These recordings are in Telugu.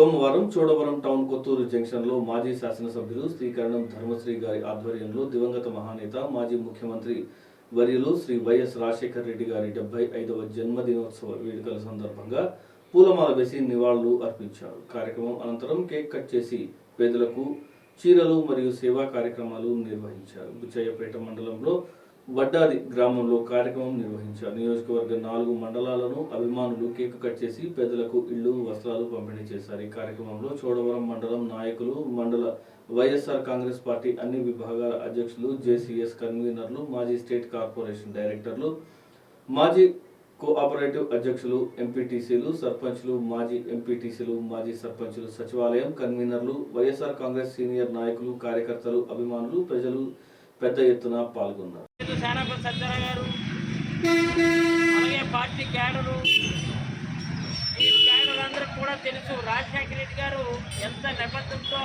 సోమవారం చోడవరం టౌన్ కొత్తూరు జంక్షన్లో మాజీ శాసనసభ్యులు శ్రీకరణం ధర్మశ్రీ గారి ఆధ్వర్యంలో దివంగత మహానేత మాజీ ముఖ్యమంత్రి వర్యులు శ్రీ వైఎస్ రాజశేఖర రెడ్డి గారి 75వ జన్మదినోత్సవ వేడుకల సందర్భంగా పూలమాల వేసి నివాళులు అర్పించారు. కార్యక్రమం అనంతరం కేక్ కట్ చేసి పేదలకు చీరలు మరియు సేవా కార్యక్రమాలు నిర్వహించారు. బుచ్చయ్యపేట మండలంలో వడ్డాది గ్రామంలో కార్యక్రమం నిర్వహించారు. నియోజకవర్గ 4 మండలాలను అభిమానులు కేక్ కట్ చేసి పేదలకు ఇళ్లు, వస్త్రాలు పంపిణీ చేశారు. ఈ కార్యక్రమంలో చోడవరం మండలం నాయకులు, మండల వైఎస్ఆర్ కాంగ్రెస్ పార్టీ అన్ని విభాగాల అధ్యక్షులు, జేసీఎస్ కన్వీనర్లు, మాజీ స్టేట్ కార్పొరేషన్ డైరెక్టర్లు, మాజీ కోఆపరేటివ్ అధ్యక్షులు, ఎంపీటీసీలు, సర్పంచ్లు, మాజీ ఎంపీటీసీలు, మాజీ సర్పంచ్లు, సచివాలయం కన్వీనర్లు, వైఎస్ఆర్ కాంగ్రెస్ సీనియర్ నాయకులు, కార్యకర్తలు, అభిమానులు, ప్రజలు పెద్ద ఎత్తున పాల్గొన్నారు. అలాగే పార్టీ క్యాడరు, ఈ క్యాడర్లందరూ కూడా తెలుసు రాజశేఖర రెడ్డి గారు ఎంత నిబద్ధతతో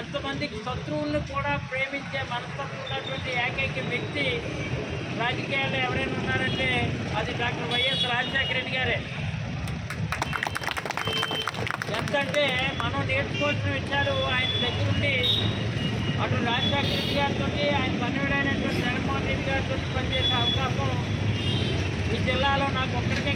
ఎంతమందికి శత్రువులను కూడా ప్రేమించే మనస్తత్వం ఉన్నటువంటి ఏకైక వ్యక్తి రాజకీయాల్లో ఎవరైనా ఉన్నారంటే అది డాక్టర్ వైఎస్ రాజశేఖర రెడ్డి గారే. ఎంతంటే మనం నేర్చుకోవాల్సిన విషయాలు ఆయన దగ్గరుండి అటు రాజశేఖర రెడ్డి గారితో ఆయన పనివాడైనటువంటి జగన్మోహన్ రెడ్డి గారితో పనిచేసే అవకాశం ఈ జిల్లాలో నాకు ఒక్కడికే